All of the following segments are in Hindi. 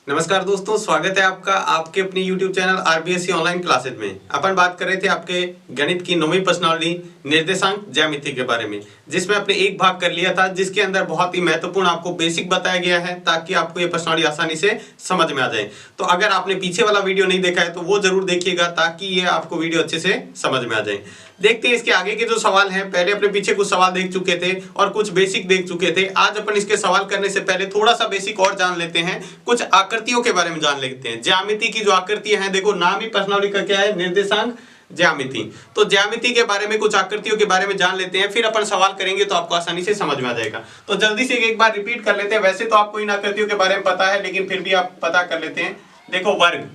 नमस्कार दोस्तों, स्वागत है आपका आपके अपने YouTube channel RBSC online classes में। अपन बात कर रहे थे आपके गणित की 9वीं प्रश्नावली निर्देशांक ज्यामिति के बारे में, जिसमें आपने एक भाग कर लिया था, जिसके अंदर बहुत ही महत्वपूर्ण आपको बेसिक बताया गया है ताकि आपको ये प्रश्नावली आसानी से समझ में आ जाए। तो अगर आपने पीछे वाला वीडियो नहीं देखा है तो वो जरूर देखिएगा ताकि ये आपको वीडियो अच्छे से समझ में आ जाए। देखते हैं इसके आगे के जो सवाल हैं। पहले अपने पीछे कुछ सवाल देख चुके थे और कुछ बेसिक देख चुके थे। आज अपन इसके सवाल करने से पहले थोड़ा सा बेसिक और जान लेते हैं, कुछ आकृतियों के बारे में जान लेते हैं। ज्यामिति की जो आकृतियां हैं, देखो नाम ही प्रश्नावली का क्या है, निर्देशांक ज्यामिति। तो ज्यामिति के बारे में कुछ आकृतियों के बारे में जान लेते हैं, फिर अपन सवाल करेंगे तो आपको आसानी से समझ में आ जाएगा। तो जल्दी से एक बार रिपीट कर लेते हैं। वैसे तो आपको इन आकृतियों के बारे में पता है, लेकिन फिर भी आप पता कर लेते हैं। देखो वर्ग,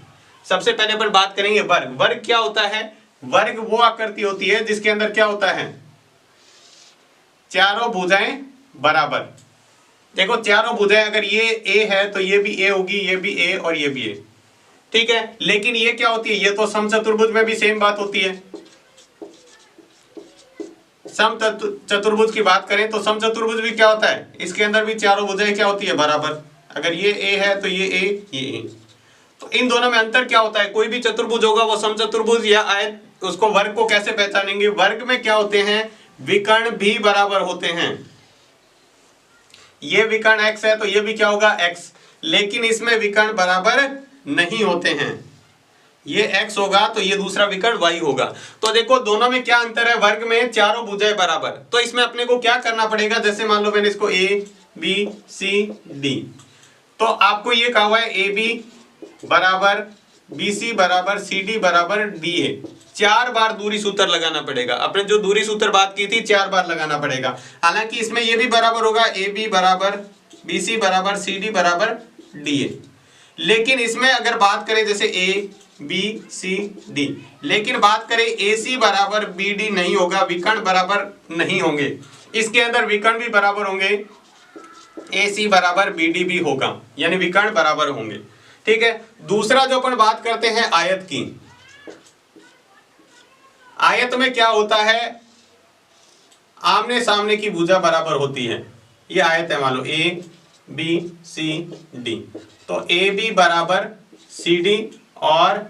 सबसे पहले अपन बात करेंगे वर्ग। वर्ग क्या होता है? वर्ग वो आकृति होती है जिसके अंदर क्या होता है, चारों भुजाएं बराबर। देखो चारों भुजाएं, अगर ये ए है तो ये भी ए होगी, ये भी ए और ये भी ए, ठीक है। लेकिन ये क्या होती है, ये तो समचतुर्भुज में भी सेम बात होती है। समचतुर्भुज की बात करें तो समचतुर्भुज भी क्या होता है, इसके अंदर भी चारों भुजाएं क्या होती है, बराबर। अगर ये ए है तो ये ए, ये ए। तो इन दोनों में अंतर क्या होता है? कोई भी चतुर्भुज होगा वो समचतुर्भुज या आयत, उसको वर्ग को कैसे पहचानेंगे? वर्ग में क्या होते हैं, विकर्ण भी बराबर होते हैं। ये विकर्ण x है तो ये भी क्या होगा, x। लेकिन इसमें विकर्ण बराबर नहीं होते हैं। ये x होगा तो ये दूसरा विकर्ण y होगा। तो देखो दोनों में क्या अंतर है, वर्ग में चारों भुजाएं बराबर। तो इसमें अपने को क्या करना पड़ेगा, जैसे मान लो मैंने इसको a b c d, तो आपको ये कहा हुआ है a b बराबर BC बराबर CD बराबर DA। 4 बार दूरी सूत्र लगाना पड़ेगा। अपने जो दूरी सूत्र बात की थी 4 बार लगाना पड़ेगा। हालांकि इसमें ये भी बराबर होगा, AB बराबर BC बराबर CD बराबर DA। लेकिन इसमें अगर बात करें जैसे A B C D, लेकिन बात करें AC बराबर BD नहीं होगा, विकर्ण बराबर नहीं होंगे। इसके अंदर विकर्ण भी बराबर होंगे, AC बराबर BD भी होगा, यानी विकर्ण बराबर होंगे, ठीक है। दूसरा जो अपन बात करते हैं आयत की, आयत में क्या होता है, आमने सामने की भुजा बराबर होती है। ये आयत है, मान लो A B C D, तो AB बराबर CD और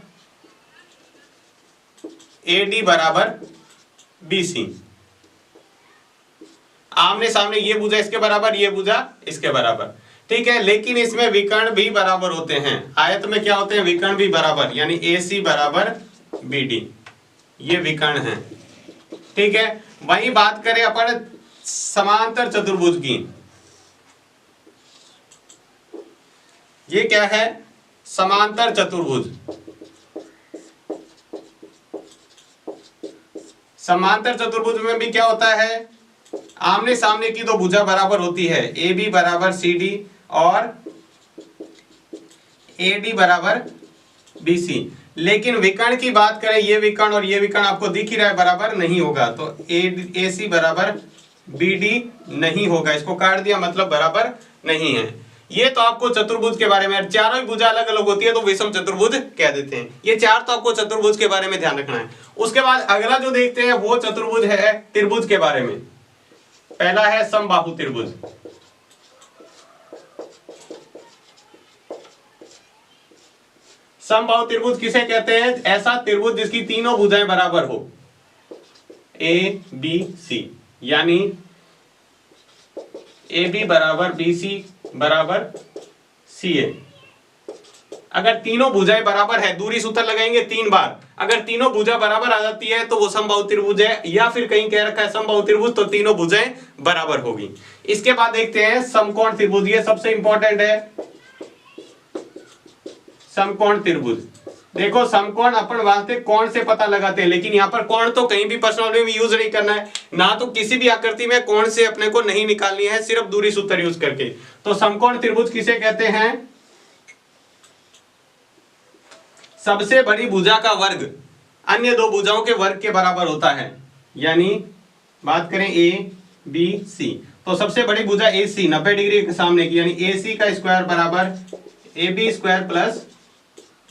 AD बराबर BC। आमने सामने ये भुजा इसके बराबर, ये भुजा इसके बराबर, ठीक है। लेकिन इसमें विकर्ण भी बराबर होते हैं। आयत में क्या होते हैं, विकर्ण भी बराबर, यानी AC बराबर BD, ये विकर्ण है, ठीक है। वही बात करें अपन समांतर चतुर्भुज की, ये क्या है, समांतर चतुर्भुज। समांतर चतुर्भुज में भी क्या होता है, आमने सामने की दो भुजा बराबर होती है, AB बराबर CD और AD बराबर BC। लेकिन विकर्ण की बात करें, ये विकर्ण और ये विकर्ण आपको दिख ही रहा है, बराबर नहीं होगा, तो AC बराबर BD नहीं होगा। इसको काट दिया, मतलब बराबर नहीं है। ये तो आपको चतुर्भुज के बारे में, चारों ही भुजा अलग अलग होती है तो विषम चतुर्भुज कह देते हैं। ये चार तो आपको चतुर्भुज के बारे में ध्यान रखना है। उसके बाद अगला जो देखते हैं वो चतुर्भुज है त्रिभुज के बारे में। पहला है समबाहु त्रिभुज। समबाहु त्रिभुज किसे कहते हैं, ऐसा त्रिभुज जिसकी तीनों भुजाएं बराबर हो, A B C, यानी AB बराबर BC बराबर CA। अगर तीनों भुजाएं बराबर है, दूरी सूत्र लगाएंगे 3 बार, अगर तीनों भुजा बराबर आ जाती है तो वो समबाहु त्रिभुज है, या फिर कहीं कह रखा है समबाहु त्रिभुज तो तीनों भुजाएं बराबर होगी। इसके बाद देखते हैं समकोण त्रिभुज, ये सबसे इंपॉर्टेंट है, समकोण त्रिभुज। देखो समकोण अपन वास्तविक कोण से पता लगाते हैं, लेकिन यहाँ पर कोण तो कहीं भी प्रश्नावली में यूज नहीं करना है, ना तो किसी भी आकृति में कोण से अपने को नहीं निकालनी है, सिर्फ दूरी सूत्र यूज करके। तो समकोण त्रिभुज किसे कहते हैं, सबसे बड़ी भुजा का वर्ग अन्य दो भुजाओं के वर्ग के बराबर होता है। यानी बात करें A B C, तो सबसे बड़ी भुजा AC 90 डिग्री के सामने की, यानी AC का स्क्वायर बराबर AB square plus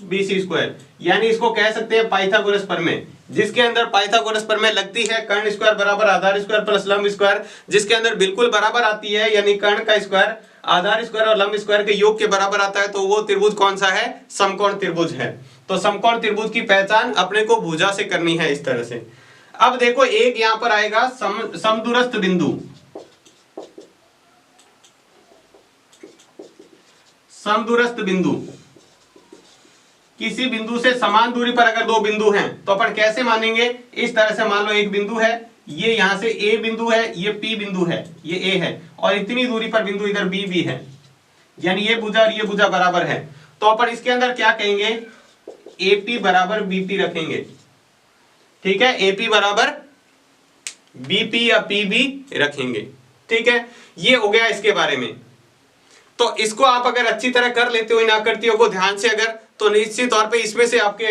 BC square. यानी इसको कह सकते हैं पाइथागोरस प्रमेय, जिसके अंदर पाइथागोरस प्रमेय लगती है, कर्ण स्क्वायर बराबर आधार स्क्वायर प्लस लंब स्क्वायर, जिसके अंदर बिल्कुल बराबर आती है, यानी कर्ण का स्क्वायर आधार स्क्वायर और लंब स्क्वायर के योग के बराबर आता है तो वो त्रिभुज कौन सा है? समकोण त्रिभुज है। तो समकोण त्रिभुज की पहचान अपने को भुजा से करनी है इस तरह से। अब देखो एक यहां पर आएगा समदूरस्थ बिंदु, समदूरस्थ बिंदु, किसी बिंदु से समान दूरी पर अगर दो बिंदु हैं तो अपन कैसे मानेंगे? इस तरह से मान लो एक बिंदु है, ये यहां से ए बिंदु है, ये पी बिंदु है, ये ए है और इतनी दूरी पर बिंदु इधर बी भी है, यानी ये भुजा और ये भुजा बराबर है। तो अपन इसके अंदर क्या कहेंगे? एपी बराबर बीपी रखेंगे। ठीक है, एपी बराबर बीपी या पीबी रखेंगे। ठीक है, ये हो गया इसके बारे में। तो इसको आप अगर अच्छी तरह कर लेते हो इन आकृतियों को ध्यान से अगर, तो निश्चित तौर पे इसमें से आपके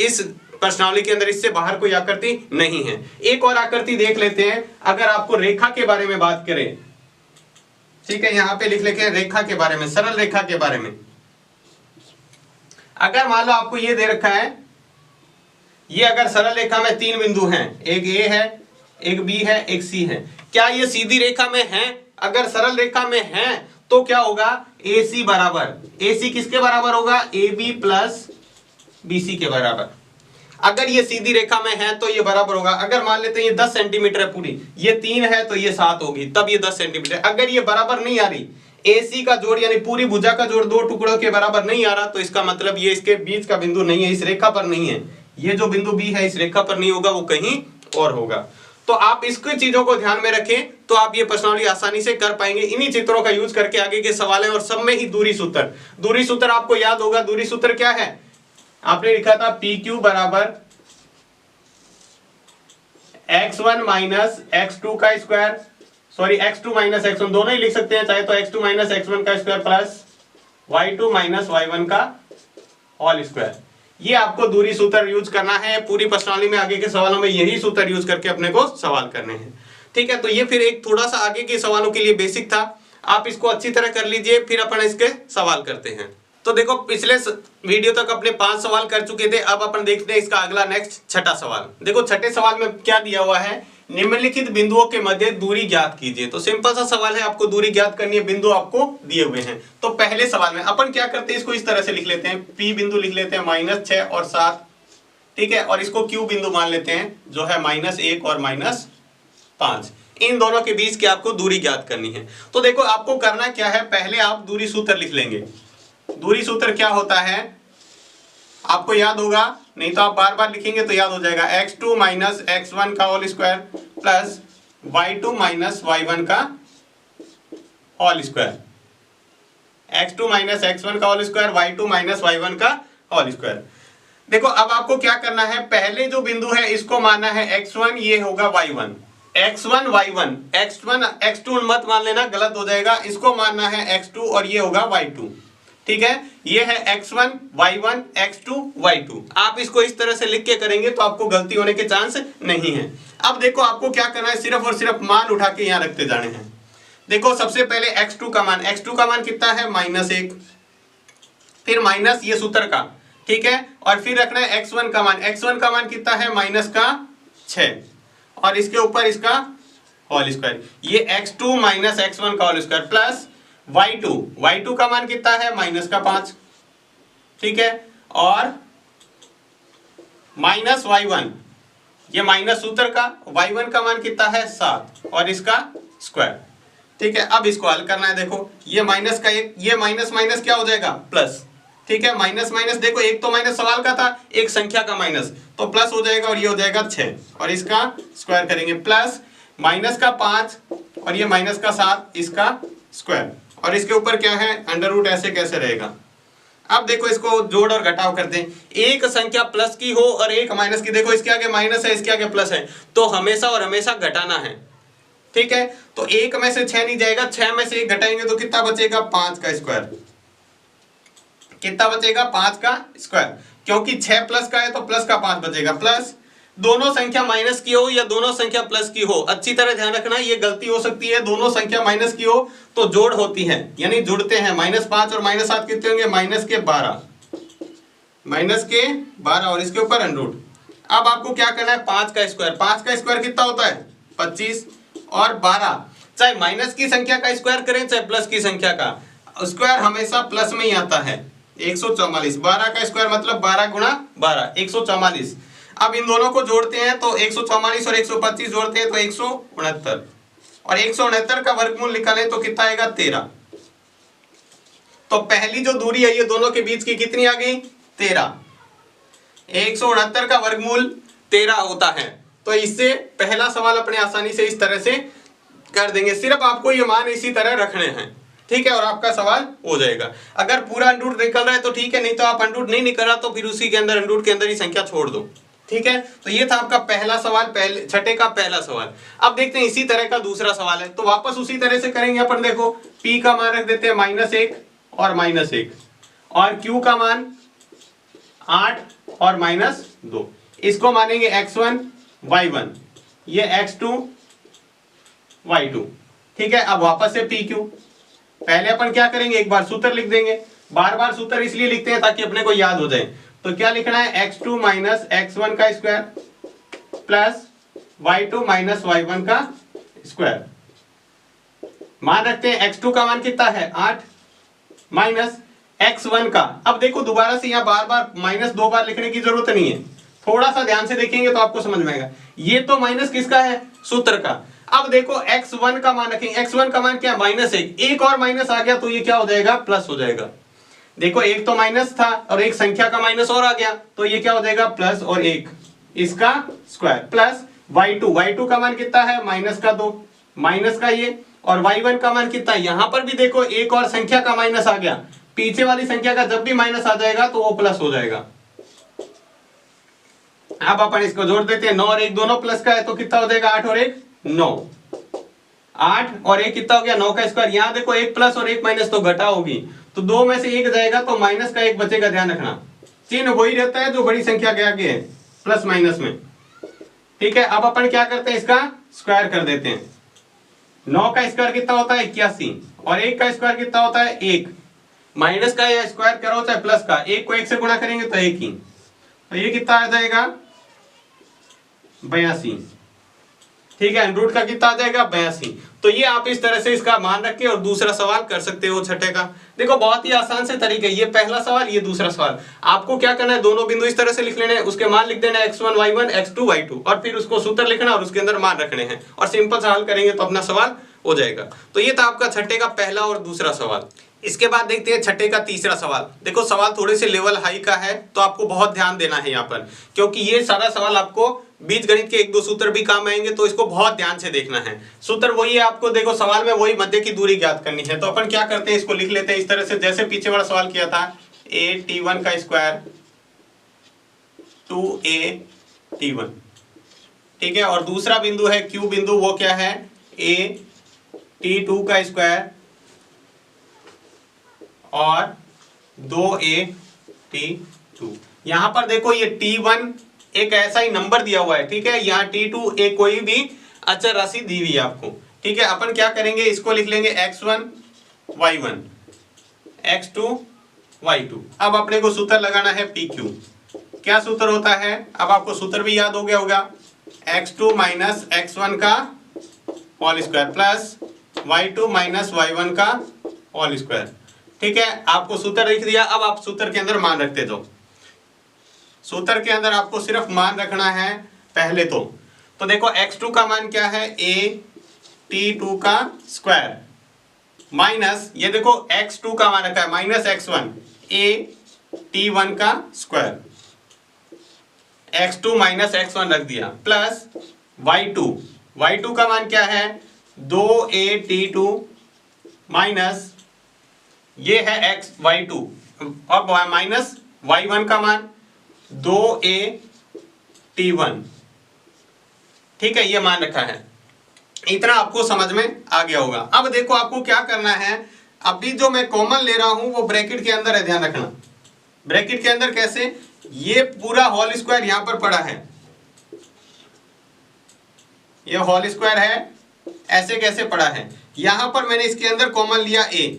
इस प्रश्नावली के अंदर इससे बाहर कोई आकृति नहीं है। एक और आकृति देख लेते हैं। अगर आपको रेखा के बारे में बात करें, ठीक है, यहां पे लिख लेते हैं रेखा के बारे में, सरल रेखा के बारे में। अगर मान लो आपको ये दे रखा है, ये अगर सरल रेखा में 3 बिंदु हैं, एक ए है, एक बी है, एक सी है, क्या ये सीधी रेखा में है? अगर सरल रेखा में है तो क्या होगा? AC बराबर, AC किसके बराबर होगा? AB प्लस BC के बराबर। अगर ये सीधी रेखा में है तो ये बराबर होगा। अगर मान लेते हैं ये 10 सेंटीमीटर है पूरी, ये 3 है तो ये 7 होगी, तब ये 10 सेंटीमीटर। अगर ये बराबर नहीं आ रही, AC का जोड़ यानी पूरी भुजा का जोड़ 2 टुकड़ों के बराबर नहीं आ रहा, तो इसका मतलब ये इसके बीच का बिंदु नहीं है, इस रेखा पर नहीं है। ये जो बिंदु B है इस रेखा पर नहीं होगा, वो कहीं और होगा। तो आप इसको चीजों को ध्यान में रखें तो आप ये प्रश्नावली आसानी से कर पाएंगे। इन्हीं चित्रों का यूज करके आगे के सवाल है और सब में ही दूरी सूत्र। दूरी सूत्र आपको याद होगा, दूरी सूत्र क्या है? आपने लिखा था PQ बराबर x1 माइनस x2 का square, sorry x2 minus x1, दोनों ही लिख सकते हैं, चाहे तो x2 माइनस x1 का square plus y2 minus y1 का होल स्क्वायर। ये आपको दूरी सूत्र यूज करना है पूरी प्रश्नावली में। आगे के सवालों में यही सूत्र यूज करके अपने को सवाल करने हैं। ठीक है, तो ये फिर एक थोड़ा सा आगे के सवालों के लिए बेसिक था, आप इसको अच्छी तरह कर लीजिए, फिर अपन इसके सवाल करते हैं। तो देखो पिछले वीडियो तक अपने 5 सवाल कर चुके थे, अब अपन देखते हैं इसका अगला नेक्स्ट छठा सवाल। देखो छठे सवाल में क्या दिया हुआ है? निम्नलिखित बिंदुओं के मध्य दूरी ज्ञात कीजिए। तो सिंपल सा सवाल है, आपको दूरी ज्ञात करनी है, बिंदु आपको दिए हुए हैं। तो पहले सवाल में अपन क्या करते हैं, इसको इस तरह से लिख लेते हैं, P बिंदु लिख लेते हैं -6 और 7, ठीक है, और इसको Q बिंदु मान लेते हैं जो है -1 और -5। इन दोनों के बीच की आपको दूरी ज्ञात करनी है। तो देखो आपको करना क्या है, पहले आप दूरी सूत्र लिख लेंगे। दूरी सूत्र क्या होता है आपको याद होगा, नहीं तो आप बार बार लिखेंगे तो याद हो जाएगा। x2 माइनस x1 का whole square plus y2 minus y1 का whole square. x2 minus x1 का whole square, y2 minus y1 का होल स्क्वायर। देखो अब आपको क्या करना है, पहले जो बिंदु है इसको मानना है x1, ये होगा y1, x1 y1, x2 मत मान लेना, गलत हो जाएगा। इसको मानना है x2 और ये होगा y2, ठीक है। ये है x1 y1 x2 y2। आप इसको इस तरह से लिख के करेंगे तो आपको गलती होने के चांस नहीं है। अब देखो आपको क्या करना है, सिर्फ और सिर्फ मान उठा के यहां रखते जाने हैं। देखो सबसे पहले x2 का मान कितना है, -1, फिर माइनस ये सूत्र का, ठीक है, और फिर रखना है x1 का मान कितना है, -6 और इसके ऊपर इसका होल स्क्वायर। ये x2 माइनस x1 का होल स्क्वायर प्लस y2 का मान कितना है, -5, ठीक है, और माइनस y1, ये माइनस सूत्र का, y1 का मान कितना है 7 और इसका स्क्वायर, ठीक है। अब इसको हल करना है। देखो ये माइनस का एक, ये माइनस माइनस क्या हो जाएगा, प्लस, ठीक है। माइनस माइनस देखो एक तो माइनस सवाल का था, एक संख्या का माइनस, तो प्लस हो जाएगा और ये हो जाएगा 6 और इसका स्क्वायर करेंगे, प्लस माइनस का 5 और ये माइनस का 7, इसका स्क्वायर, और इसके ऊपर क्या है, अंडर रूट। ऐसे कैसे रहेगा। अब देखो इसको जोड़ और घटाव करते हैं। एक संख्या प्लस की हो और एक माइनस की, देखो इसके आगे माइनस है, इसके आगे प्लस है, तो हमेशा और हमेशा घटाना है, ठीक है। तो 1 में से 6 नहीं जाएगा, 6 में से 1 घटाएंगे तो कितना बचेगा, 5 का स्क्वायर। कितना बचेगा, 5 का स्क्वायर, क्योंकि 6 प्लस का है तो प्लस का 5 बचेगा। प्लस दोनों संख्या माइनस की हो या दोनों संख्या प्लस की हो, अच्छी तरह ध्यान रखना, ये गलती हो सकती है। दोनों संख्या माइनस की हो तो जोड़ होती है, यानी जुड़ते हैं। -5 और -7 कितने होंगे, -12 और इसके ऊपर √। अब आपको क्या करना है, 5 का स्क्वायर कितना होता है, 25 और 12। चाहे माइनस की संख्या का स्क्वायर करें चाहे प्लस की संख्या का, स्क्वायर हमेशा प्लस में ही आता है। 144, 12 का स्क्वायर मतलब 12 गुणा 12, 144। अब इन दोनों को जोड़ते हैं तो 144 और 125 जोड़ते हैं तो 169, और 169 का वर्गमूल निकालें तो कितना आएगा 13। तो पहली जो दूरी है ये दोनों के बीच की कितनी आ गई 13। 169 का वर्गमूल 13 होता है। तो इससे पहला सवाल अपने आसानी से इस तरह से कर देंगे। सिर्फ आपको ये मान इसी तरह रखने हैं, ठीक है, और आपका सवाल हो जाएगा। अगर पूरा अंडरूट निकल रहा है तो ठीक है, नहीं तो आप अंडरूट नहीं निकल रहा तो फिर उसी के अंदर अंडरूट के अंदर ही संख्या छोड़ दो, ठीक है। तो ये था आपका पहला सवाल, पहले छठे का पहला सवाल। अब देखते हैं इसी तरह का दूसरा सवाल है, तो वापस उसी तरह से करेंगे अपन। देखो p का मान रख देते हैं -1 और -1, और q का मान 8 और -2। इसको मानेंगे x1 y1, ये x2 y2, ठीक है। अब वापस से pq, पहले अपन क्या करेंगे एक बार सूत्र लिख देंगे। बार बार सूत्र इसलिए लिखते हैं ताकि अपने को याद हो जाए। तो क्या लिखना है x2 माइनस x1 का square plus y2 minus y1 का स्क्वायर। मान रखते हैं x2 का मान कितना है 8 माइनस x1 का। अब देखो दोबारा से यहाँ बार बार माइनस 2 बार लिखने की जरूरत नहीं है, थोड़ा सा ध्यान से देखेंगे तो आपको समझ में आएगा। ये तो माइनस किसका है सूत्र का। अब देखो x1 का मान रखेंगे, x1 का मान क्या -1, एक और माइनस आ गया तो ये क्या हो जाएगा प्लस हो जाएगा। देखो एक तो माइनस था और एक संख्या का माइनस और आ गया तो ये क्या हो जाएगा प्लस और 1 इसका स्क्वायर प्लस y2 का मान कितना है -2 माइनस का ये, और y1 का मान कितना है, यहां पर भी देखो एक और संख्या का माइनस आ गया, पीछे वाली संख्या का जब भी माइनस आ जाएगा तो वो प्लस हो जाएगा। अब अपन इसको जोड़ देते हैं, 9 और 1 दोनों प्लस का है तो कितना हो जाएगा 8 और 1 9, 8 और 1 कितना हो गया 9 का स्क्वायर। यहां देखो 1 प्लस और 1 माइनस तो घटा होगी, तो 2 में से 1 जाएगा तो माइनस का 1 बचेगा। ध्यान रखना चिन्ह वही रहता है जो बड़ी संख्या के आगे है प्लस माइनस में, ठीक है। अब अपन क्या करते हैं इसका स्क्वायर कर देते हैं। 9 का स्क्वायर कितना होता है 81, और 1 का स्क्वायर कितना होता है 1। माइनस का या स्क्वायर करो चाहे प्लस का, 1 को 1 से गुणा करेंगे तो 1 ही, तो ये कितना आ जाएगा 82, ठीक है। रूट का कितना आ जाएगा 82। तो ये आप इस तरह से इसका मान रख के और दूसरा सवाल कर सकते हो छठे का। देखो बहुत ही आसान से तरीके, ये पहला सवाल ये दूसरा सवाल। आपको क्या करना है दोनों बिंदु इस तरह से लिख लेने हैं, उसके मान लिख देना है x1 y1 x2 y2, और फिर उसको सूत्र लिखना और उसके अंदर मान रखने हैं, और सिंपल सा हल करेंगे तो अपना सवाल हो जाएगा। तो ये था आपका छठे का पहला और दूसरा सवाल। इसके बाद देखते हैं छठे का तीसरा सवाल। देखो सवाल थोड़े से लेवल हाई का है तो आपको बहुत ध्यान देना है यहाँ पर, क्योंकि ये सारा सवाल आपको बीज गणित के 1-2 सूत्र भी काम आएंगे, तो इसको बहुत ध्यान से देखना है। सूत्र वही है, आपको देखो सवाल में वही मध्य की दूरी ज्ञात करनी है। तो अपन क्या करते हैं इसको लिख लेते हैं इस तरह से, जैसे पीछे वाला सवाल किया था a_t1 का स्क्वायर 2a_t1, ठीक है। और दूसरा बिंदु है Q बिंदु, वो क्या है a_t2 का स्क्वायर और 2a_t2। यहां पर देखो ये t1 एक ऐसा ही नंबर दिया हुआ है, ठीक है। यहाँ t2 एक कोई भी अचर राशि दी हुई है आपको, ठीक है। अपन क्या करेंगे इसको लिख लेंगे x1 y1 x2 y2। अब अपने को सूत्र लगाना है pq। क्या सूत्र होता है, अब आपको सूत्र भी याद हो गया होगा, x2 माइनस x1 का whole square plus y2 minus y1 का होल स्क्वायर, ठीक है। आपको सूत्र लिख दिया, अब आप सूत्र के अंदर मान रखते जाओ। सूत्र के अंदर आपको सिर्फ मान रखना है पहले तो देखो x2 का मान क्या है a_t2 का स्क्वायर माइनस, ये देखो x2 का मान रखा है माइनस x1 a_t1 का स्क्वायर, x2 माइनस x1 रख दिया प्लस y2 का मान क्या है 2a_t2 माइनस ये है y2 और माइनस y1 का मान 2a_t1, ठीक है। ये मान रखा है, इतना आपको समझ में आ गया होगा। अब देखो आपको क्या करना है, अभी जो मैं कॉमन ले रहा हूं वो ब्रैकेट के अंदर है, ध्यान रखना। ब्रैकेट के अंदर कैसे, ये पूरा होल स्क्वायर यहां पर पड़ा है, ये होल स्क्वायर है, ऐसे कैसे पड़ा है, यहां पर मैंने इसके अंदर कॉमन लिया a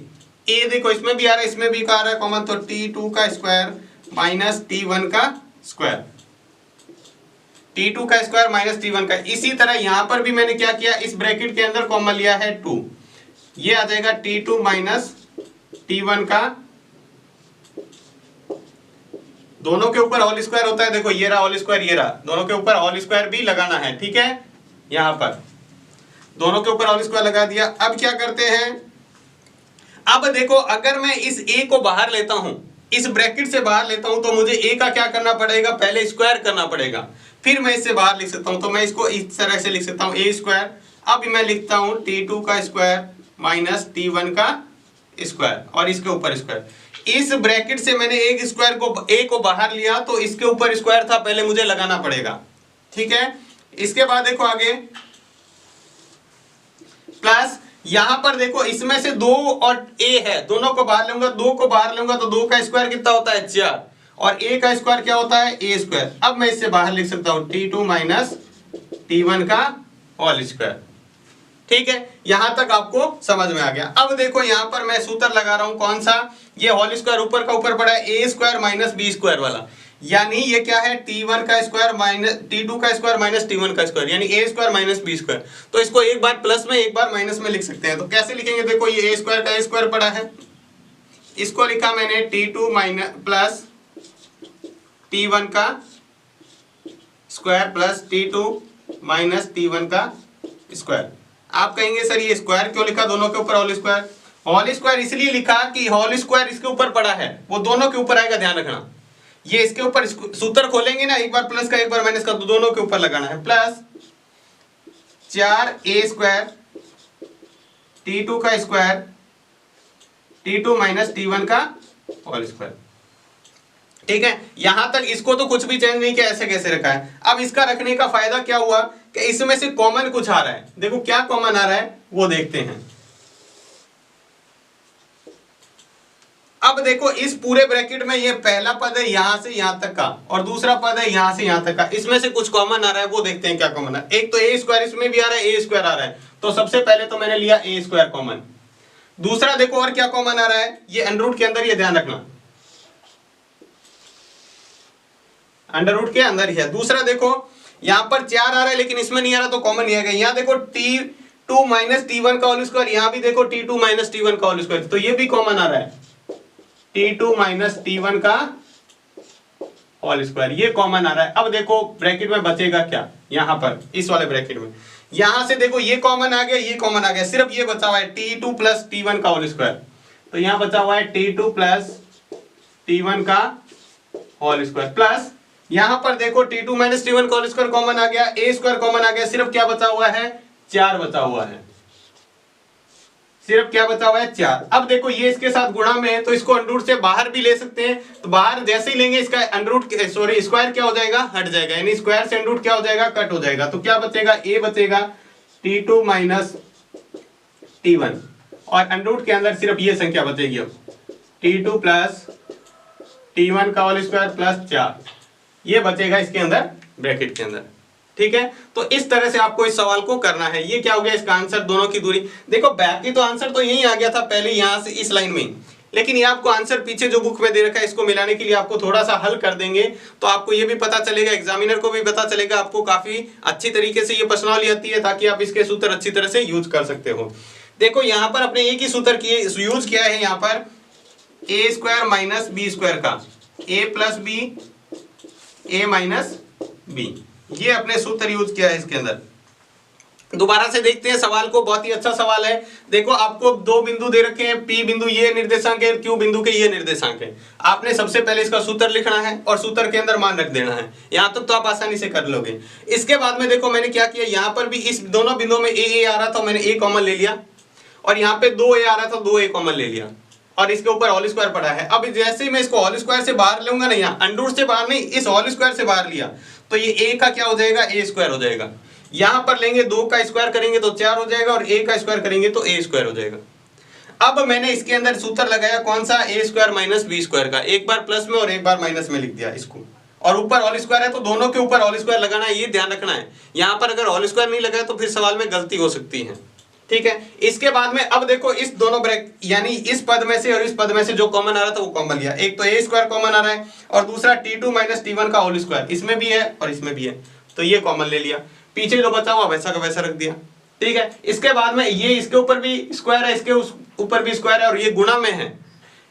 देखो इसमें भी आ रहा है इसमें भी आ रहा है कॉमन, तो t2 का स्क्वायर माइनस t1 का स्क्वायर, T2 का स्क्वायर माइनस T1 का। इसी तरह यहां पर भी मैंने क्या किया, इस ब्रैकेट के अंदर कॉमन लिया है 2, ये आ जाएगा T2 माइनस T1 का, दोनों के ऊपर होल स्क्वायर होता है, देखो ये रहा होल स्क्वायर, ये रहा, दोनों के ऊपर होल स्क्वायर भी लगाना है, ठीक है। यहां पर दोनों के ऊपर होल स्क्वायर लगा दिया। अब क्या करते हैं, अब देखो अगर मैं इस a को बाहर लेता हूं, इस ब्रैकेट से बाहर लेता हूं, तो मुझे a का क्या करना पड़ेगा, पहले स्क्वायर करना पड़ेगा, फिर मैं इससे बाहर लिख सकता हूं। तो मैं इसको इस तरह से लिख सकता हूं a स्क्वायर। अब मैं लिखता हूं T2 का स्क्वायर माइनस T1 का स्क्वायर और इसके ऊपर स्क्वायर। इस ब्रैकेट से मैंने एक स्क्वायर को a को बाहर लिया, तो इसके ऊपर स्क्वायर था, पहले मुझे लगाना पड़ेगा, ठीक है। इसके बाद देखो आगे प्लस, यहां पर देखो इसमें से 2 और a है, दोनों को बाहर लूंगा, 2 को बाहर लूंगा तो 2 का स्क्वायर कितना होता है 4, और a का स्क्वायर क्या होता है a स्क्वायर। अब मैं इससे बाहर लिख सकता हूं T2 माइनस T1 का होल स्क्वायर, ठीक है। यहां तक आपको समझ में आ गया। अब देखो यहां पर मैं सूत्र लगा रहा हूं, कौन सा, ये होल स्क्वायर ऊपर का ऊपर पड़ा है, a square minus b square वाला, यानी ये क्या है T1 का स्क्वायर माइनस T2 का स्क्वायर माइनस T1 का स्क्वायर, यानी a square minus b square. तो इसको एक बार प्लस में एक बार माइनस में लिख सकते हैं। तो कैसे लिखेंगे, देखो ये a स्क्वायर का a स्क्वायर पड़ा है, इसको लिखा मैंने T2 माइनस प्लस T1 का square plus T2 minus T1 का स्क्वायर। आप कहेंगे सर ये स्क्वायर क्यों लिखा, दोनों के ऊपर होल स्क्वायर। होल स्क्वायर इसलिए लिखा कि होल स्क्वायर इसके ऊपर पड़ा है, वो दोनों के ऊपर आएगा, ध्यान रखना। ये इसके ऊपर सूत्र खोलेंगे ना, एक बार प्लस का एक बार माइनस का, तो दोनों के ऊपर लगाना है। प्लस 4a स्क्वायर T2 का स्क्वायर T2 माइनस T1 का होल स्क्वायर, ठीक है। यहां तक इसको तो कुछ भी चेंज नहीं किया, ऐसे कैसे रखा है। अब इसका रखने का फायदा क्या हुआ कि इसमें से कॉमन कुछ आ रहा है, देखो क्या कॉमन आ रहा है वो देखते हैं। अब देखो इस पूरे ब्रैकेट में ये पहला पद है यहां से यहां तक का, और दूसरा पद है यहां से यहां तक का, इसमें से कुछ कॉमन आ रहा है, वो देखते हैं क्या कॉमन है। एक तो a स्क्वायर इसमें भी आ रहा है, a स्क्वायर आ रहा है, तो सबसे पहले तो मैंने लिया a स्क्वायर कॉमन। दूसरा देखो और क्या कॉमन आ रहा है, ये अंडर रूट के अंदर, ये ध्यान रखना, अंडर रूट के अंदर ही है। दूसरा देखो यहां पर 4 आ रहा है, लेकिन इसमें नहीं आ रहा, तो कॉमन नहीं आएगा। यहां देखो T2 माइनस T1 का होल स्क्वायर, यहां भी देखो T2 माइनस T1 का होल स्क्वायर, तो ये भी कॉमन आ रहा है, T2 माइनस T1 का होल स्क्वायर, ये कॉमन आ रहा है। अब देखो ब्रैकेट में बचेगा क्या, यहां पर इस वाले ब्रैकेट में, यहां से देखो ये कॉमन आ गया, ये कॉमन आ गया, सिर्फ ये बचा हुआ है T2 प्लस T1 का होल स्क्वायर। तो यहां बचा हुआ है T2 प्लस T1 का होल स्क्वायर, प्लस यहां पर देखो T2 माइनस T1 का होल स्क्वायर कॉमन आ गया, a स्क्वायर कॉमन आ गया, सिर्फ क्या बचा हुआ है 4 बचा हुआ है, सिर्फ क्या बचा हुआ है 4। अब देखो ये इसके साथ गुणा में है, तो इसको अंडर रूट से बाहर भी ले सकते हैं, तो बाहर जैसे ही लेंगे इसका अंडर रूट सॉरी स्क्वायर क्या हो जाएगा, हट जाएगा, यानी स्क्वायर से अंडर रूट क्या हो जाएगा, कट हो जाएगा। तो क्या बचेगा, a बचेगा T2 माइनस T1, और अंडर रूट के अंदर सिर्फ ये संख्या बचेगी, अब T2 प्लस T1 का होल स्क्वायर प्लस 4, ये बचेगा इसके अंदर ब्रैकेट के अंदर, ठीक है। तो इस तरह से आपको इस सवाल को करना है। ये क्या हो गया, इसका आंसर दोनों की दूरी, देखो बाकी तो आंसर तो यही आ गया था पहले यहां से इस लाइन में, लेकिन ये आपको आंसर पीछे जो बुक में दे रखा है इसको मिलाने के लिए आपको थोड़ा सा हल कर देंगे, तो आपको ये भी पता चलेगा, एग्जामिनर को भी पता चलेगा, आपको काफी अच्छी तरीके से ये प्रश्नावली आती है, ताकि आप इसके सूत्र अच्छी तरह से यूज कर सकते हो। देखो यहाँ पर अपने एक ही सूत्र यूज किया है, यहाँ पर a square minus B square का, a plus B a minus B, ये अपने सूत्र यूज किया है इसके अंदर। दोबारा से देखते हैं सवाल को, बहुत ही अच्छा सवाल है। देखो आपको 2 बिंदु दे रखे हैं, P बिंदु ये निर्देशांक है, Q बिंदु के ये निर्देशांक है। आपने सबसे पहले इसका सूत्र लिखना है और सूत्र के अंदर मान रख देना है, यहां तक तो आप आसानी से कर लोगे। इसके बाद में देखो मैंने क्या किया, यहां पर भी इस दोनों बिंदुओं में a आ रहा था, मैंने a कॉमन ले लिया, और यहाँ पे 2a आ रहा था, 2a कॉमन ले लिया, और इसके ऊपर होल स्क्वायर पड़ा है। अब जैसे ही मैं इसको होल स्क्वायर से बाहर लूंगा ना, यहाँ अंडर रूट से बाहर नहीं, इस होल स्क्वायर से बाहर लिया, तो ये a का क्या हो जाएगा, a स्क्वायर हो जाएगा। यहां पर लेंगे 2 का स्क्वायर करेंगे तो 4 हो जाएगा, और a का स्क्वायर करेंगे तो a स्क्वायर हो जाएगा। अब मैंने इसके अंदर सूत्र लगाया कौन सा, a square minus b square का, एक बार प्लस में और एक बार माइनस में लिख दिया इसको, और ऊपर होल स्क्वायर है तो दोनों के ऊपर होल स्क्वायर लगाना है, ये ध्यान रखना है। यहां पर अगर होल स्क्वायर नहीं लगाया तो फिर सवाल में गलती हो सकती है, ठीक है। इसके बाद में अब देखो इस दोनों ब्रैकेट, यानी इस पद में से और इस पद में से जो कॉमन आ रहा था वो कॉमन लिया। एक तो a स्क्वायर कॉमन आ रहा है, और दूसरा T2 माइनस T1 का होल स्क्वायर, इसमें भी है और इसमें भी है, तो ये कॉमन ले लिया, पीछे जो बचा हुआ वैसा का वैसा रख दिया। ठीक है, इसके बाद में ये इसके ऊपर भी स्क्वायर है, इसके ऊपर भी स्क्वायर है और ये गुणा में है।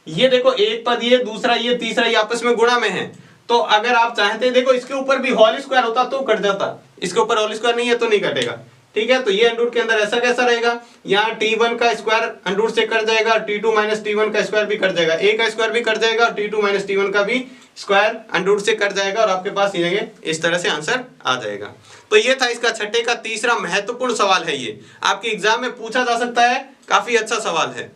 ये देखो एक पद ये, दूसरा ये, तीसरा ये आपस में गुणा में है। तो अगर आप चाहते हैं, देखो इसके ऊपर भी होल स्क्वायर होता तो कट जाता, इसके ऊपर होल स्क्वायर नहीं है तो नहीं कटेगा। ठीक है, तो ये अंडर रूट के अंदर ऐसा कैसा रहेगा, यहाँ t1 का स्क्वायर अंडर रूट से कट जाएगा, t2 माइनस t1 का स्क्वायर भी कट जाएगा, a का स्क्वायर भी कट जाएगा और t2 माइनस t1 का भी स्क्वायर अंडर रूट से कट जाएगा और आपके पास ये इस तरह से आंसर आ जाएगा। तो ये था इसका छठे का तीसरा महत्वपूर्ण सवाल है, ये आपके एग्जाम में पूछा जा सकता है, काफी अच्छा सवाल है।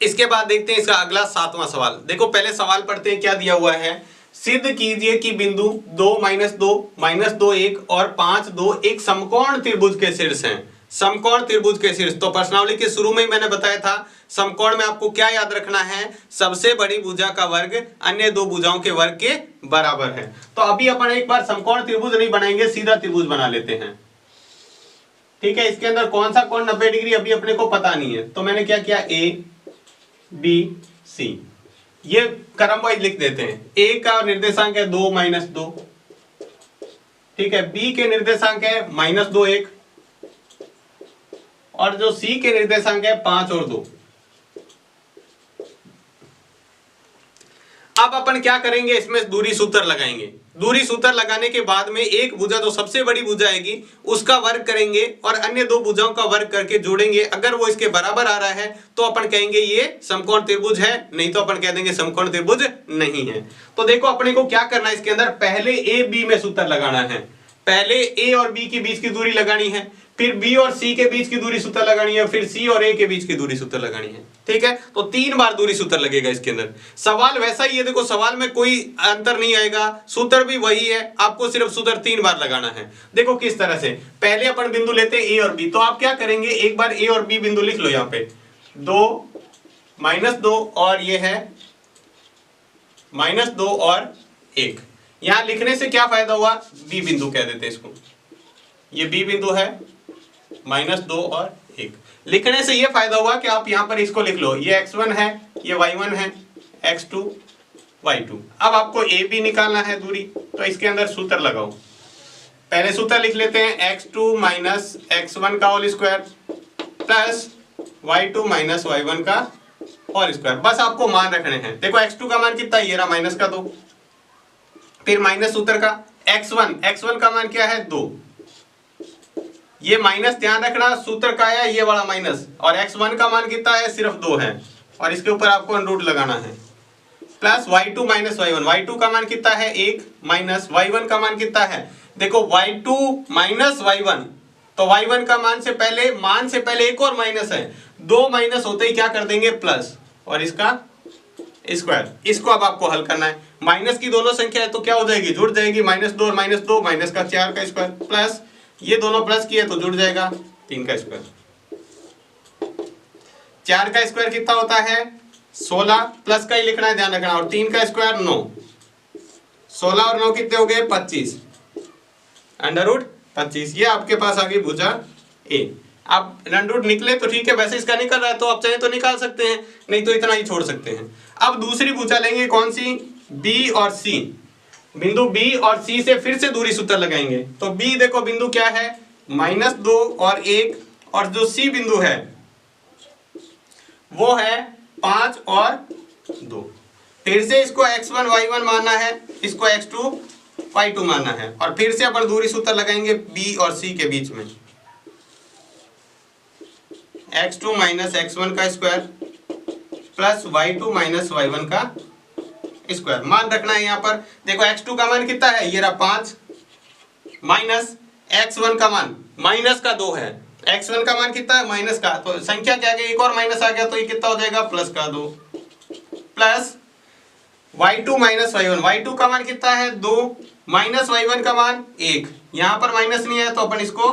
इसके बाद देखते हैं इसका अगला सातवां सवाल। देखो पहले सवाल पढ़ते हैं, क्या दिया हुआ है, सिद्ध कीजिए कि बिंदु 2 -2 -2 1 और 5 2 एक समकोण त्रिभुज के शीर्ष हैं। समकोण त्रिभुज के शीर्ष, तो प्रश्नावली के शुरू में ही मैंने बताया था, समकोण में आपको क्या याद रखना है, सबसे बड़ी भुजा का वर्ग अन्य दो भुजाओं के वर्ग के बराबर है। तो अभी अपन एक बार समकोण त्रिभुज नहीं बनाएंगे, सीधा त्रिभुज बना लेते हैं। ठीक है, इसके अंदर कौन सा कोण 90 डिग्री अभी अपने को पता नहीं है, तो मैंने क्या किया, ए बी सी ये क्रम वाइज लिख देते हैं। ए का निर्देशांक है 2 -2, ठीक है, बी के निर्देशांक है -2 1 और जो सी के निर्देशांक है 5 और 2। अब अपन क्या करेंगे, इसमें दूरी सूत्र लगाएंगे। दूरी सूत्र लगाने के बाद में एक भुजा जो सबसे बड़ी भुजा आएगी उसका वर्ग करेंगे और अन्य दो भुजाओं का वर्ग करके जोड़ेंगे। अगर वो इसके बराबर आ रहा है तो अपन कहेंगे ये समकोण त्रिभुज है, नहीं तो अपन कह देंगे समकोण त्रिभुज नहीं है। तो देखो अपने को क्या करना है, इसके अंदर पहले ए बी में सूत्र लगाना है। पहले ए और बी के बीच की दूरी लगानी है, फिर बी और सी के बीच की दूरी सूत्र लगानी है, फिर सी और ए के बीच की दूरी सूत्र लगानी है। ठीक है, तो 3 बार दूरी सूत्र लगेगा इसके अंदर। सवाल वैसा ही है, देखो सवाल में कोई अंतर नहीं आएगा, सूत्र भी वही है, आपको सिर्फ सूत्र 3 बार लगाना है। देखो किस तरह से, पहले अपन बिंदु लेते हैं ए और बी, तो आप क्या करेंगे, एक बार ए और बी बिंदु लिख लो, यहाँ पे 2 -2 और ये है -2 और 1। यहां लिखने से क्या फायदा हुआ, बी बिंदु कह देते हैं इसको, ये बी बिंदु है -2 और 1। लिखने से ये फायदा हुआ कि आप यहां पर इसको लिख लो, ये x1 है, ये y1 है, x2 y2। अब आपको ए बी निकालना है दूरी, तो इसके अंदर सूत्र लगाओ। पहले सूत्र लिख लेते हैं, x2 माइनस x1 का whole square plus y2 minus y1 का होल स्क्वायर। बस आपको मान रखने हैं। देखो x2 का मान कितना है, ये रहा माइनस का 2, फिर माइनस सूत्र का x1 का मान क्या है 2, ये माइनस ध्यान रखना, सूत्र का है ये वाला माइनस, और x1 का मान कितना है, सिर्फ 2 है, और इसके ऊपर आपको अंडर रूट लगाना है, plus y2 minus y1। y2 का मान कितना है 1, माइनस y1 का मान कितना है, देखो y2 माइनस y1, तो y1 का मान से पहले एक और माइनस है, 2 माइनस होते ही क्या कर देंगे प्लस, और इसका स्क्वायर। इसको अब आपको हल करना है, माइनस की दोनों संख्या है तो क्या हो जाएगी, जुड़ जाएगी, -2 और -2 माइनस का 4 का स्क्वायर प्लस ये दोनों प्लस किए तो जुड़ जाएगा 3 का स्क्वायर। 4 का स्क्वायर कितना होता है 16, प्लस का ही लिखना है ध्यान रखना, और 3 का स्क्वायर 9, 16 और 9 कितने हो गए 25, अंडर रूट 25। ये आपके पास आ गई भुजा ए। अब अंडर रूट निकले तो ठीक है, वैसे इसका निकल रहा है तो आप चाहे तो निकाल सकते हैं, नहीं तो इतना ही छोड़ सकते हैं। अब दूसरी भुजा लेंगे, कौन सी, बी और सी। बिंदु बी और सी से फिर से दूरी सूत्र लगाएंगे। तो बी देखो बिंदु क्या है -2 और 1, और जो सी बिंदु है वो है 5 और 2। फिर से इसको x1 y1 मानना है, इसको x2 y2 मानना है, और फिर से अपन दूरी सूत्र लगाएंगे बी और सी के बीच में, x2 माइनस x1 का square plus y2 minus y1 का स्क्वायर। मान रखना है यहाँ पर, देखो x2 का मान कितना है, ये रहा 5, माइनस x1 का मान माइनस का 2 है, x1 का मान कितना है माइनस का, तो संख्या क्या गई, एक और माइनस आ गया तो ये कितना हो जाएगा प्लस का 2, plus y2 minus y1। y2 का मान कितना है 2, माइनस y1 का मान 1। यहाँ पर माइनस नहीं है तो अपन इसको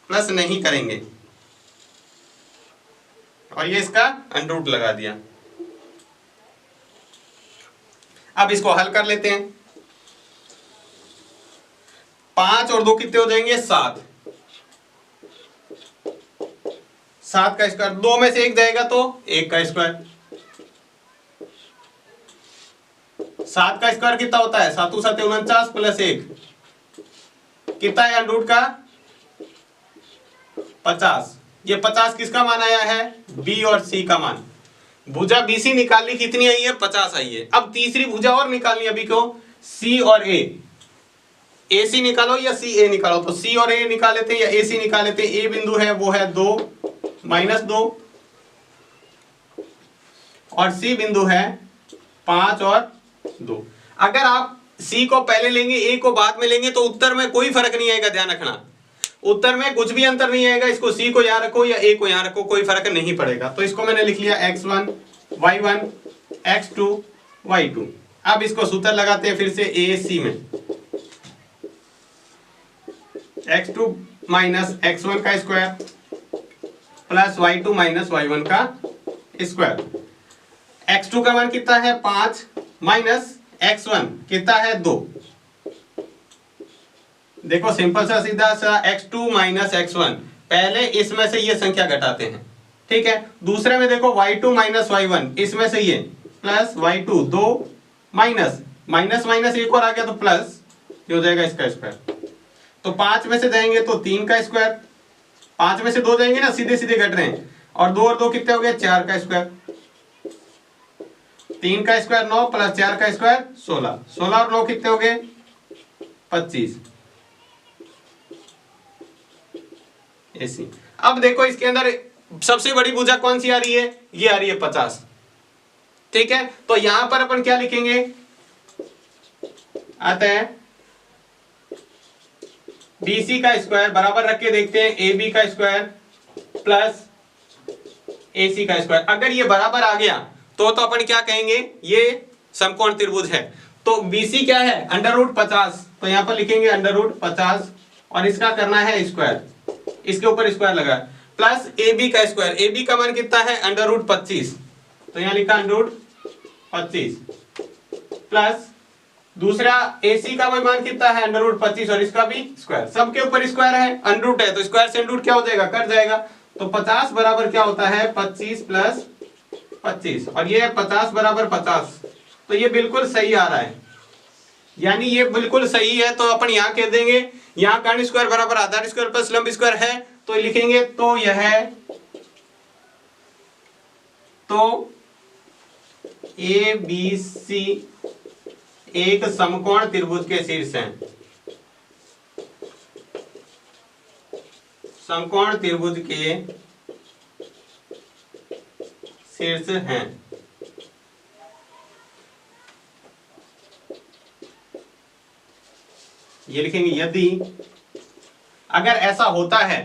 प्लस नहीं करेंगे, और ये इसका अंडर रूट लगा दिया। अब इसको हल कर लेते हैं, 5 और 2 कितने हो जाएंगे 7, 7 का स्क्वायर, 2 में से 1 जाएगा तो 1 का स्क्वायर। 7 का स्क्वायर कितना होता है, 7 7 49 प्लस 1 कितना है अंडर रूट का 50। ये 50 किसका मान आया है, बी और सी का मान। भुजा बीसी निकालनी कितनी आई है, 50 आई है। अब तीसरी भुजा और निकालनी अभी को, सी और ए सी निकालो या सी ए निकालो, तो सी और ए निकाल लेते हैं या ए सी निकाल लेते हैं। ए बिंदु है वो है 2 -2 और सी बिंदु है 5 और 2। अगर आप सी को पहले लेंगे ए को बाद में लेंगे तो उत्तर में कोई फर्क नहीं आएगा, ध्यान रखना उत्तर में कुछ भी अंतर नहीं आएगा। इसको सी को यहां रखो या ए को यहां रखो, कोई फर्क नहीं पड़ेगा। तो इसको मैंने लिख लिया x1 y1 x2 y2। अब इसको सूत्र लगाते हैं फिर से ए सी में, x2 माइनस x1 का square plus y2 minus y1 का स्क्वायर। x2 का मान कितना है 5 माइनस x1 कितना है 2। देखो सिंपल सा सीधा सा x2 माइनस x1, पहले इसमें से ये संख्या घटाते हैं, ठीक है। दूसरे में देखो y2 माइनस y1, इसमें से ये plus y2 2 minus minus minus एक और आ गया तो प्लस, ये हो जाएगा इसका स्क्वायर। तो 5 में से जाएंगे तो 3 का स्क्वायर, 5 में से 2 जाएंगे ना, सीधे सीधे घट रहे हैं, और 2 और 2 कितने हो गए 4 का स्क्वायर। 3 का स्क्वायर 9 प्लस 4 का स्क्वायर 16, 16 और 9 कितने हो गए 25 ऐसी। अब देखो इसके अंदर सबसे बड़ी भुजा कौन सी आ रही है, ये आ रही है 50, ठीक है। तो यहां पर अपन क्या लिखेंगे, आता है BC का स्क्वायर बराबर रख के देखते हैं AB का स्क्वायर प्लस AC का स्क्वायर। अगर ये बराबर आ गया तो अपन क्या कहेंगे, ये समकोण त्रिभुज है। तो BC क्या है अंडर रूट 50, तो यहां पर लिखेंगे अंडर रूट 50 और इसका करना है स्क्वायर, इसके ऊपर स्क्वायर लगा, प्लस AB का स्क्वायर। AB का मान कितना है अंडर रूट 25, तो यहां लिखा अंडर रूट 25 प्लस दूसरा AC का मान कितना है अंडर रूट 25 और इसका भी स्क्वायर, सबके ऊपर स्क्वायर है, अंडर रूट है तो स्क्वायर से अंडर रूट क्या हो जाएगा कट जाएगा। तो 50 बराबर क्या होता है 25 प्लस 25 और ये 50 बराबर 50, तो ये बिल्कुल सही आ रहा है, यानी ये बिल्कुल सही है। तो अपन यहां कह देंगे, यहां कर्ण स्क्वायर बराबर आधार स्क्वायर प्लस लंब स्क्वायर है, तो लिखेंगे तो यह तो ABC एक समकोण त्रिभुज के शीर्ष हैं, समकोण त्रिभुज के शीर्ष हैं। ये लिखेंगे यदि, अगर ऐसा होता है,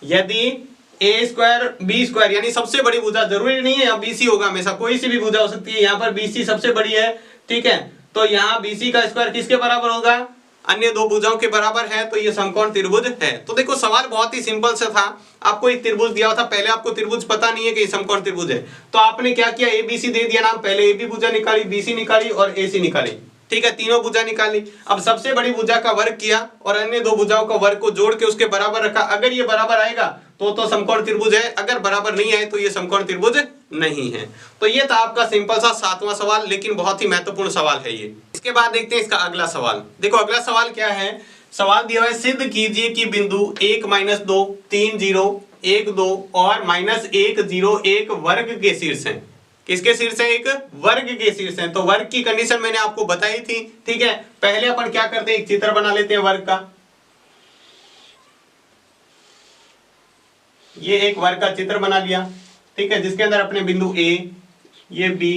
यदि ए स्क्वायर बी स्क्वायर यानी सबसे बड़ी भुजा, जरूरी नहीं है यहाँ BC होगा, हमेशा कोई सी भी भुजा हो सकती है, यहाँ पर BC सबसे बड़ी है, ठीक है। तो यहाँ BC का स्क्वायर किसके बराबर होगा, अन्य दो भुजाओं के बराबर है, तो ये समकोण त्रिभुज है। तो देखो सवाल बहुत ही सिंपल सा था, आपको एक त्रिभुज दिया हुआ था, पहले आपको त्रिभुज पता नहीं है कि ये समकोण त्रिभुज है, तो आपने क्या किया ABC दे दिया नाम, पहले AB भुजा निकाली, BC निकाली और AC निकाली, ठीक है, तीनों भुजा निकाली। अब सबसे बड़ी भुजा का वर्ग किया और अन्य दो भुजाओं का वर्ग को जोड़ के उसके बराबर रखा, अगर ये बराबर आएगा तो समकोण त्रिभुज है, अगर बराबर नहीं आए तो ये समकोण त्रिभुज नहीं है। तो ये था आपका सिंपल सा 7वां सवाल, लेकिन बहुत ही महत्वपूर्ण सवाल है ये। इसके बाद देखते हैं इसका अगला सवाल। देखो अगला सवाल क्या है, सवाल दिया हुआ है सिद्ध कीजिए कि बिंदु 1 -2 3 0 1 2 और -1 0 1 वर्ग के शीर्ष हैं। किसके शीर्ष है, एक वर्ग के शीर्ष है। तो वर्ग की कंडीशन मैंने आपको बताई थी, ठीक है। पहले अपन क्या करते हैं, एक चित्र बना लेते हैं वर्ग का। ये एक वर्ग का चित्र बना लिया, ठीक है, जिसके अंदर अपने बिंदु A, ये B,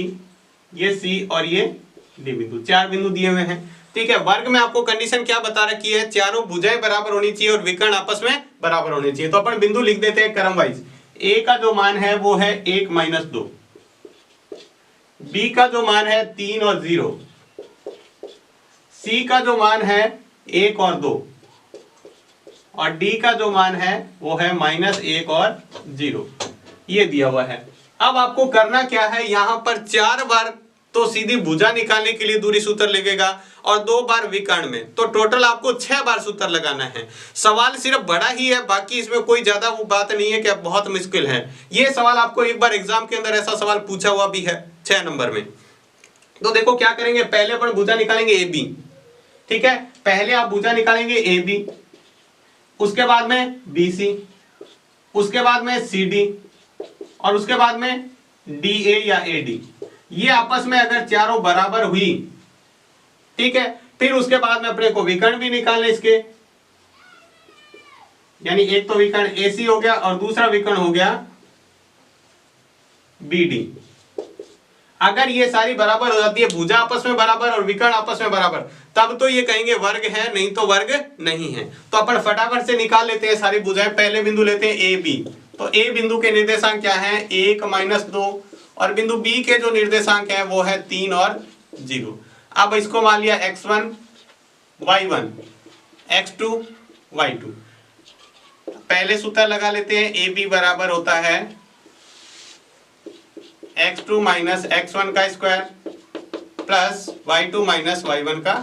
ये C और ये D बिंदु, 4 बिंदु दिए हुए हैं, ठीक है। वर्ग में आपको कंडीशन क्या बता रखी है, चारों भुजाएं बराबर होनी चाहिए और विकर्ण आपस में बराबर होने चाहिए। तो अपन बिंदु लिख देते हैं क्रम वाइज। A का जो मान है वो है 1 -2, B का जो मान है 3 और 0, C का जो मान है 1 और 2 और D का जो मान है वो है -1 और 0, ये दिया हुआ है। अब आपको करना क्या है, यहां पर 4 बार तो सीधी भुजा निकालने के लिए दूरी सूत्र लगेगा और 2 बार विकर्ण में, तो टोटल आपको 6 बार सूत्र लगाना है। सवाल सिर्फ बड़ा ही है, बाकी इसमें कोई ज्यादा वो बात नहीं है कि अब बहुत मुश्किल है। ये सवाल आपको एक बार एग्जाम के अंदर ऐसा सवाल पूछा हुआ भी है 6 नंबर में। तो देखो क्या करेंगे, पहले अपन भुजा निकालेंगे AB, ठीक है, पहले आप भुजा निकालेंगे ए बी, उसके बाद में बी सी, उसके बाद में सी डी, और उसके बाद में डी ए या ए डी। ये आपस में अगर चारों बराबर हुई, ठीक है, फिर उसके बाद में अपने को विकर्ण भी निकालने इसके, यानी एक तो विकर्ण ए सी हो गया और दूसरा विकर्ण हो गया बी डी। अगर ये सारी बराबर हो जाती है, भुजा आपस में बराबर और विकर्ण आपस में बराबर, तब तो ये कहेंगे वर्ग है, नहीं तो वर्ग नहीं है। तो अपन फटाफट से निकाल लेते हैं सारी भुजाएं। पहले बिंदु लेते हैं ए बी, तो ए बिंदु के निर्देशांक क्या है, 1 - 2, और बिंदु बी के जो निर्देशांक है वो है 3 और 0। अब इसको मान लिया x1 y1 x2 y2। पहले सूत्र लगा लेते हैं, ए बी बराबर होता है x2 - x1 का स्क्वायर प्लस y2 - y1 का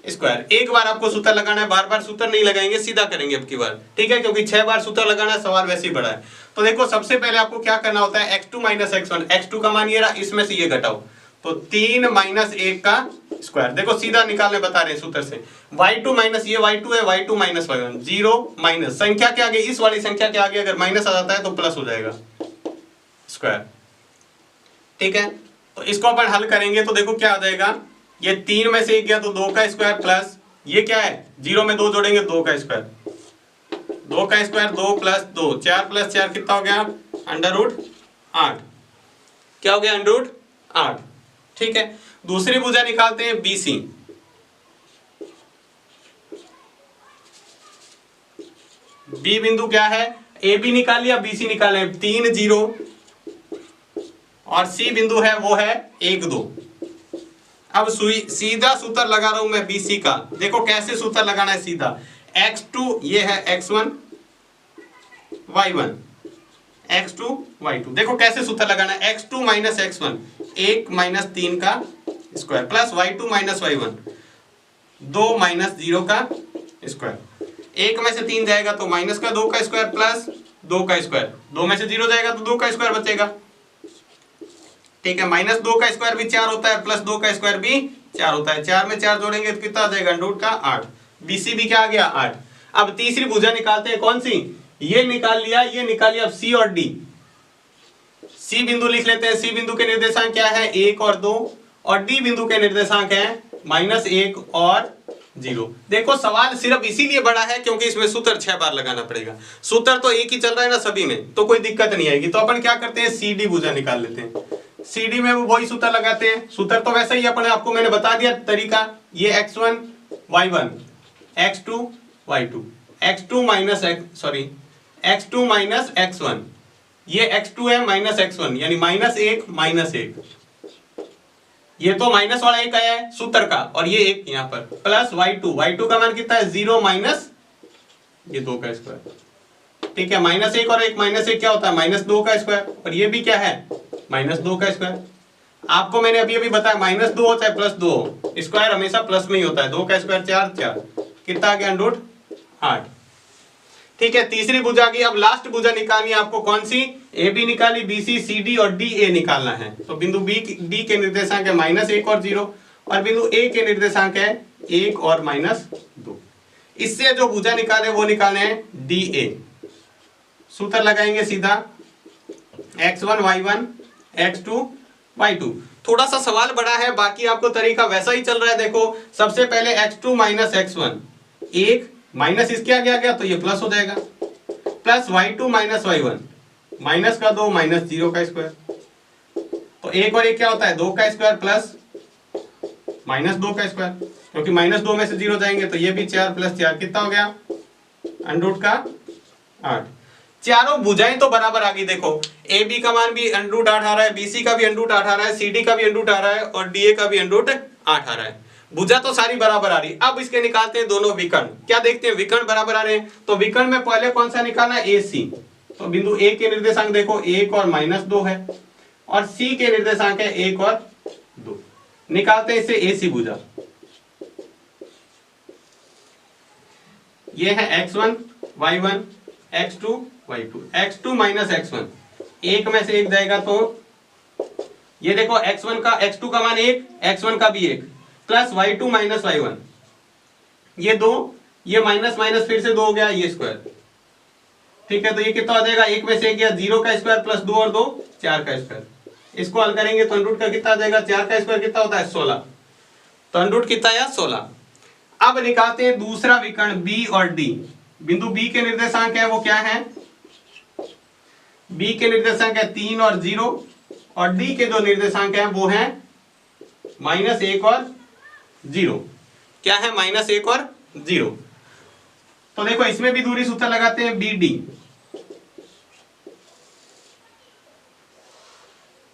स्क्वायर। एक बार आपको सूत्र लगाना है, बार बार सूत्र नहीं लगाएंगे, सीधा करेंगे अब की बार, ठीक है, क्योंकि 6 बार सूत्र लगाना है, सवाल वैसे ही बड़ा है। तो देखो सबसे पहले आपको क्या करना होता है, x2 - x1, x2 का मान ये रहा, इसमें से ये घटाओ, तो 3 - 1 का स्क्वायर। देखो सीधा निकालने बता रहे हैं सूत्र से। y2 - ये y2 है, y2 - y1, 0 माइनस संख्या के आगे, इस वाली संख्या के आगे अगर माइनस आ जाता है तो प्लस हो जाएगा स्क्वायर, ठीक है। तो इसको अपन हल करेंगे तो देखो क्या आ जाएगा, ये 3 में से 1 गया तो 2 का स्क्वायर प्लस ये क्या है, 0 में 2 जोड़ेंगे 2 का स्क्वायर, 2 का स्क्वायर 2 + 2, 4 + 4 कितना हो गया, √8। क्या हो गया, √8, ठीक है। दूसरी भुजा निकालते हैं बी सी। बी बिंदु क्या है, ए बी निकाल लिया, बी सी निकाले, 3 0, और सी बिंदु है वो है 1 2। अब सीधा सूत्र लगा रहा हूं मैं BC का। देखो कैसे सूत्र लगाना है सीधा, x2 ये है x1 y1 x2 y2। देखो कैसे सूत्र लगाना है, x2 - x1 1 - 3 का स्क्वायर प्लस y2 - y1 2 - 0 का स्क्वायर। 1 में से 3 जाएगा तो माइनस का 2 का स्क्वायर प्लस 2 का स्क्वायर, 2 में से 0 जाएगा तो 2 का स्क्वायर बचेगा, ठीक है। -2 का स्क्वायर भी 4 होता है, प्लस 2 का स्क्वायर भी 4 होता है, 4 में 4 जोड़ेंगे तो कितना आ जाएगा, √8। BC भी क्या आ गया, 8। अब तीसरी भुजा निकालते हैं, कौन सी, ये निकाल लिया, ये निकाल लिया। अब C और D, C बिंदु लिख लेते हैं। C बिंदु के निर्देशांक क्या है, 1 और 2, और D बिंदु के निर्देशांक है -1 और 0। देखो सवाल सिर्फ इसीलिए बड़ा है क्योंकि इसमें सूत्र 6 बार लगाना पड़ेगा। सूत्र तो एक ही चल रहा है ना सभी में, तो कोई दिक्कत नहीं आएगी। तो अपन क्या करते हैं, CD भुजा निकाल लेते हैं। CD में वही सूत्र लगाते हैं, सूत्र तो वैसे ही अपने आपको मैंने बता दिया तरीका। ये x1 y1 x2 y2 x2 - x1, ये x2 है -x1 यानी -1 - 1। ये तो माइनस वाला एक आया है सूत्र का, और ये एक यहाँ पर प्लस y2 का मान कितना है, 0 माइनस ये 2 का स्क्वायर, ठीक है। -1 और 1 -1 क्या होता है, -2 का स्क्वायर, और ये भी क्या है, -2 का स्क्वायर। आपको मैंने अभी अभी बताया -2 हो चाहे +2, स्क्वायर हमेशा प्लस में ही होता है। 2 का स्क्वायर 4 4, कितना आ गया, √8, ठीक है। तीसरी भुजा की अब लास्ट भुजा निकालनी है आपको, कौन सी, ए बी निकाली, बी सी सी डी और डी ए निकालना है। तो बिंदु डी के निर्देशांक है -1 और 0, और बिंदु ए के निर्देशांक है 1 और -2। इससे जो भुजा निकाले वो निकालने हैं डी ए। सूत्र लगाएंगे सीधा, x1 y1 x2 y2। थोड़ा सा सवाल बड़ा है, बाकी आपको तरीका वैसा ही चल रहा है। देखो सबसे पहले x2 - x1 1 माइनस इसके आगे आ गया तो ये प्लस हो जाएगा, प्लस y2 - y1 माइनस का 2 -0 का स्क्वायर, तो 1 और 1 क्या होता है, 2 का स्क्वायर प्लस -2 का स्क्वायर, क्योंकि -2 में से 0 जाएंगे तो ये भी 4 + 4 कितना हो गया, √8। चारों भुजाएं तो बराबर आ गई। देखो ए बी का मान भी √8 आ रहा है, BC का भी √8 आ रहा है, CD का भी √8 आ रहा है, और DA का भी √8 आ रहा है। भुजा तो सारी बराबर आ रही। अब इसके निकालते हैं दोनों विकर्ण। क्या देखते हैं, विकर्ण बराबर आ रहे हैं, तो विकर्ण में पहले कौन सा निकालना है, AC। तो बिंदु A के निर्देशांक देखो 1 और -2 है, और C के निर्देशांक है 1 और 2। निकालते हैं इसे AC भुजा। ये है x1 y1 x2 y2 x2 - x1, 1 में से 1 जाएगा तो ये देखो x1 का x2 का मान 1, x1 का भी 1, प्लस y2 - y1 ये 2, ये माइनस माइनस फिर से 2 हो गया, ये स्क्वायर। ठीक है, तो ये कितना हो जाएगा, 1 में से गया 0 का स्क्वायर प्लस 2 और 2 4 का स्क्वायर। इसको हल करेंगे तो अंडर रूट का कितना आ जाएगा, 4 का स्क्वायर कितना होता है 16, तो अंडर रूट कितना आया 16। अब निकालते हैं दूसरा विकर्ण बी और डी। बिंदु बी के निर्देशांक है वो क्या है, बी के निर्देशांक है 3 और 0, और डी के जो निर्देशांक है वो है -1 और 0। क्या है, -1 और 0। तो देखो इसमें भी दूरी सूत्र लगाते हैं, बी डी,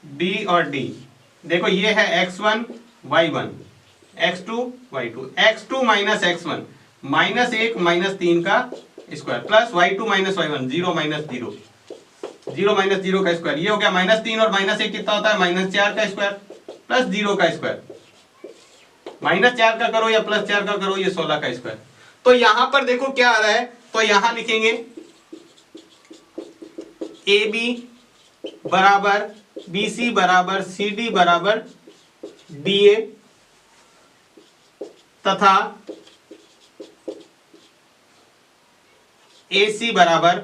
बी और डी। देखो ये है x1 y1, x2 y2, x2 minus x1 -1 -3 का square plus y2 minus y1 0 minus 0, 0 minus 0 का स्क्वायर। ये हो गया -3 और -1 कितना होता है, -4 का स्क्वायर प्लस 0 का स्क्वायर। -4 का करो या +4 का करो, ये 16 का स्क्वायर। तो यहां पर देखो क्या आ रहा है, तो यहां लिखेंगे AB बराबर BC बराबर CD बराबर DA तथा AC बराबर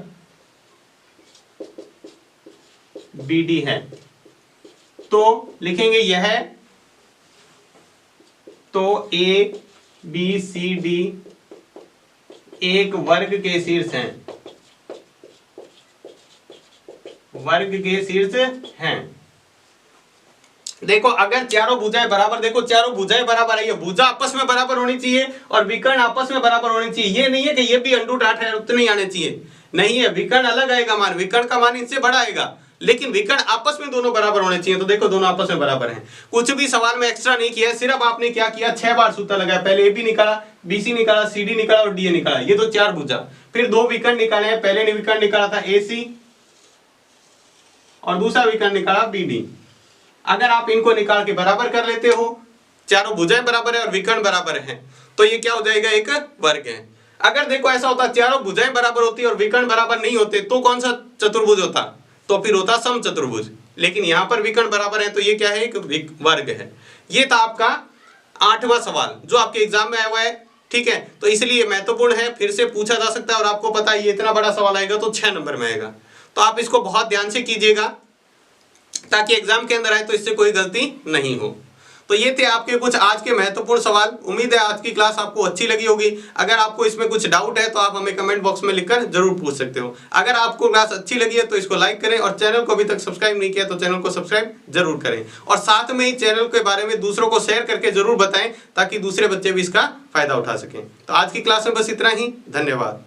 BD है। तो लिखेंगे यह, तो ABCD एक वर्ग के शीर्ष हैं, वर्ग के शीर्ष हैं। देखो अगर चारों भुजाएं बराबर, देखो चारों भुजाएं बराबर है, ये भुजा आपस में बराबर होनी चाहिए और विकर्ण आपस में बराबर होनी चाहिए। ये नहीं है कि ये भी √8 है उतने ही आने चाहिए, नहीं है, विकर्ण अलग आएगा मान, विकर्ण का मान इनसे बड़ा आएगा, लेकिन विकर्ण आपस में दोनों बराबर होने चाहिए। तो देखो दोनों आपस में बराबर हैं, कुछ भी सवाल में एक्स्ट्रा नहीं किया है, सिर्फ आपने क्या किया, 6 बार सूत्र लगाया। पहले AB निकाला, BC निकाला, CD निकाला और DA निकाला, ये तो 4 भुजा। फिर 2 विकर्ण निकाले हैं, पहले ने विकर्ण निकाला था AC और दूसरा विकर्ण निकाला BD। अगर आप इनको निकाल के बराबर कर लेते हो, चारों भुजाएं बराबर है और विकर्ण बराबर है, तो ये क्या हो जाएगा, एक वर्ग है। अगर देखो ऐसा होता, चारों भुजाएं बराबर होती और विकर्ण बराबर नहीं होते, तो कौन सा चतुर्भुज होता, तो फिर होता समचतुर्भुज। लेकिन यहां पर विकर्ण बराबर है, तो ये क्या है, एक वर्ग है। ये था आपका 8वां सवाल जो आपके एग्जाम में आया हुआ है। ठीक है, तो इसलिए महत्वपूर्ण है, फिर से पूछा जा सकता है, और आपको पता है ये इतना बड़ा सवाल आएगा तो 6 नंबर में आएगा। तो आप इसको बहुत ध्यान से कीजिएगा ताकि एग्जाम के अंदर आए तो इससे कोई गलती नहीं हो। तो ये थे आपके कुछ आज के महत्वपूर्ण सवाल। उम्मीद है आज की क्लास आपको अच्छी लगी होगी। अगर आपको इसमें कुछ डाउट है तो आप हमें कमेंट बॉक्स में लिखकर जरूर पूछ सकते हो। अगर आपको क्लास अच्छी लगी है तो इसको लाइक करें, और चैनल को अभी तक सब्सक्राइब नहीं किया तो चैनल को सब्सक्राइब जरूर करें, और साथ में ही चैनल के बारे में दूसरों को शेयर करके जरूर बताएं ताकि दूसरे बच्चे भी इसका फायदा उठा सकें। तो आज की क्लास में बस इतना ही, धन्यवाद।